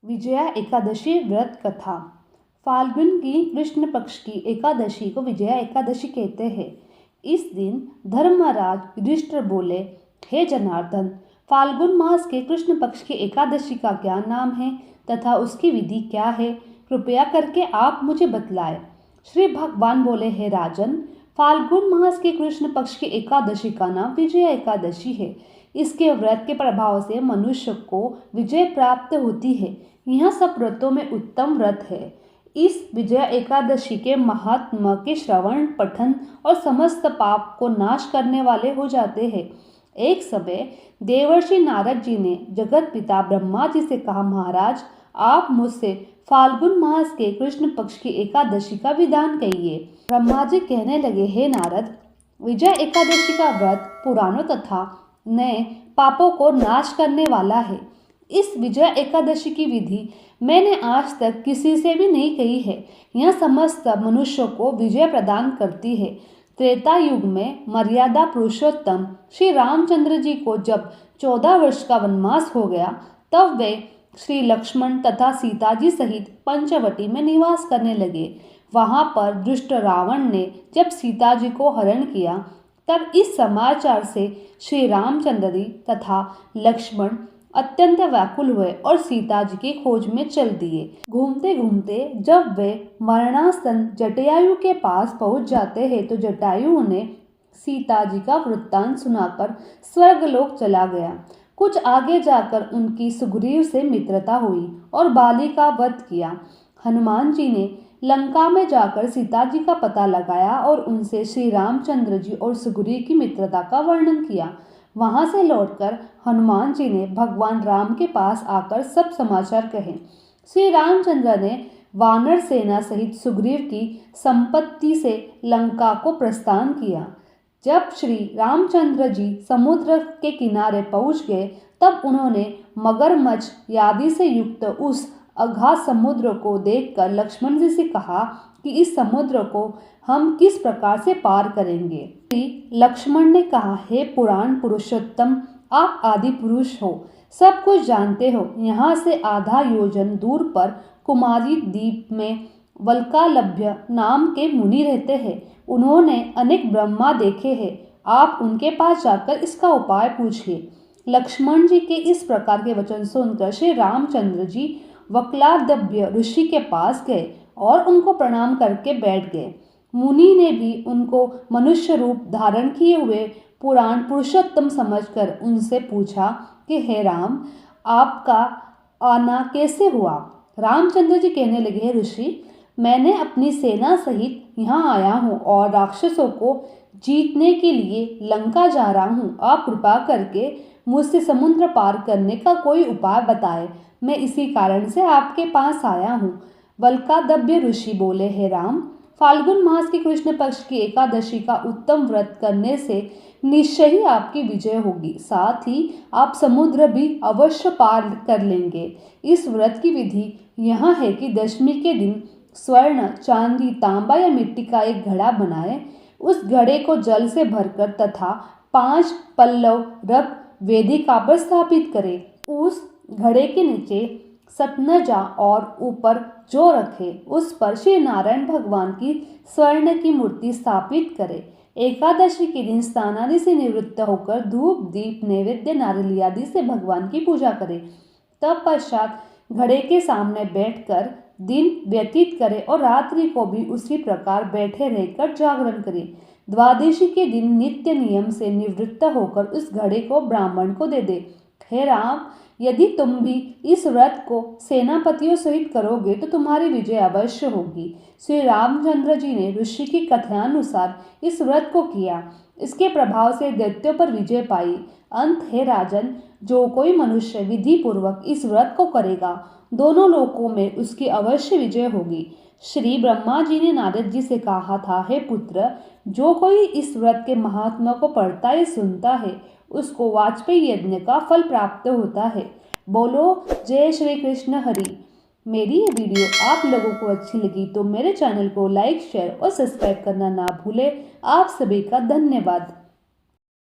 विजया एकादशी व्रत कथा। फाल्गुन की कृष्ण पक्ष की एकादशी को विजया एकादशी कहते हैं। इस दिन धर्मराज युधिष्ठिर बोले, हे जनार्दन, फाल्गुन मास के कृष्ण पक्ष की एकादशी का क्या नाम है तथा उसकी विधि क्या है, कृपया करके आप मुझे बतलाएं। श्री भगवान बोले, हे राजन, फाल्गुन मास के कृष्ण पक्ष की एकादशी का नाम विजया एकादशी है। इसके व्रत के प्रभाव से मनुष्य को विजय प्राप्त होती है। यह सब व्रतों में उत्तम व्रत है। इस विजया एकादशी के महात्मा के श्रवण पठन और समस्त पाप को नाश करने वाले हो जाते हैं। एक समय देवर्षि नारद जी ने जगत पिता ब्रह्मा जी से कहा, महाराज, आप मुझसे फाल्गुन मास के कृष्ण पक्ष की एकादशी का विधान कहिए। ब्रह्मा जी कहने लगे, हे नारद, विजया एकादशी का व्रत पुराणों तथा नए पापों को नाश करने वाला है। इस विजया एकादशी की विधि मैंने आज तक किसी से भी नहीं कही है। यह समस्त मनुष्यों को विजय प्रदान करती है। त्रेता युग में मर्यादा पुरुषोत्तम श्री रामचंद्र जी को जब 14 वर्ष का वनवास हो गया, तब वे श्री लक्ष्मण तथा सीता जी सहित पंचवटी में निवास करने लगे। वहां पर दुष्ट रावण ने जब सीता जी को हरण किया, तब इस समाचार से श्री रामचंद्र जी तथा लक्ष्मण अत्यंत व्याकुल हुए और सीता जी की खोज में चल दिए। घूमते घूमते जब वे मरणासन जटायु के पास पहुंच जाते हैं, तो जटायु उन्हें सीता जी का वृत्तांत सुनाकर स्वर्गलोक चला गया। कुछ आगे जाकर उनकी सुग्रीव से मित्रता हुई और बाली का वध किया। हनुमान जी ने लंका में जाकर सीता जी का पता लगाया और उनसे श्री रामचंद्र जी और सुग्रीव की मित्रता का वर्णन किया। वहां से लौटकर हनुमान जी ने भगवान राम के पास आकर सब समाचार कहे। श्री रामचंद्र ने वानर सेना सहित सुग्रीव की संपत्ति से लंका को प्रस्थान किया। जब श्री रामचंद्र जी समुद्र के किनारे पहुंच गए, तब उन्होंने मगरमच्छ आदि से युक्त उस अगाध समुद्र को देखकर लक्ष्मण जी से कहा कि इस समुद्र को हम किस प्रकार से पार करेंगे। लक्ष्मण ने कहा, हे पुराण पुरुषोत्तम, आप आदि पुरुष हो, सब कुछ जानते हो। यहाँ से आधा योजन दूर पर कुमारी द्वीप में वल्कालभ्य नाम के मुनि रहते हैं। उन्होंने अनेक ब्रह्मा देखे हैं। आप उनके पास जाकर इसका उपाय पूछिए। लक्ष्मण जी के इस प्रकार के वचन सुनकर श्री रामचंद्र जी वक्लादभ्य ऋषि के पास गए और उनको प्रणाम करके बैठ गए। मुनि ने भी उनको मनुष्य रूप धारण किए हुए पुराण पुरुषोत्तम समझकर उनसे पूछा कि हे राम, आपका आना कैसे हुआ। रामचंद्र जी कहने लगे, हे ऋषि, मैंने अपनी सेना सहित यहाँ आया हूँ और राक्षसों को जीतने के लिए लंका जा रहा हूँ। आप कृपा करके मुझसे समुद्र पार करने का कोई उपाय बताएं। मैं इसी कारण से आपके पास आया हूँ। वल्कादभ्य ऋषि बोले, हे राम, फाल्गुन मास की कृष्ण पक्ष की एकादशी का उत्तम व्रत करने से निश्चय ही आपकी विजय होगी। साथ ही आप समुद्र भी अवश्य पार कर लेंगे। इस व्रत की विधि यह है कि दशमी के दिन स्वर्ण, चांदी, तांबा या मिट्टी का एक घड़ा बनाएं। उस घड़े को जल से भरकर तथा 5 पल्लव रख वेदिका पर स्थापित करें। उस घड़े के नीचे सतनजा और ऊपर जो रखे, उस पर श्री नारायण भगवान की स्वर्ण की मूर्ति स्थापित करें। एकादशी के दिन स्नानादि से निवृत्त होकर धूप, दीप, नैवेद्य, नारियल आदि से भगवान की पूजा करें। तब पश्चात घड़े के सामने बैठकर दिन व्यतीत करें और रात्रि को भी उसी प्रकार बैठे रहकर जागरण करें। द्वादशी के दिन नित्य नियम से निवृत्त होकर उस घड़े को ब्राह्मण को दे दे। हे राम, यदि तुम भी इस व्रत को सेनापतियों सहित करोगे तो तुम्हारी विजय अवश्य होगी। श्री रामचंद्र जी ने ऋषि की कथनानुसार इस व्रत को किया। इसके प्रभाव से दैत्यों पर विजय पाई। अंत है राजन, जो कोई मनुष्य विधि पूर्वक इस व्रत को करेगा, दोनों लोकों में उसकी अवश्य विजय होगी। श्री ब्रह्मा जी ने नारद जी से कहा था, हे पुत्र, जो कोई इस व्रत के महात्मा को पढ़ता या सुनता है, उसको वाजपेयी यज्ञ का फल प्राप्त होता है। बोलो जय श्री कृष्ण हरि। मेरी ये वीडियो आप लोगों को अच्छी लगी तो मेरे चैनल को लाइक, शेयर और सब्सक्राइब करना ना भूलें। आप सभी का धन्यवाद।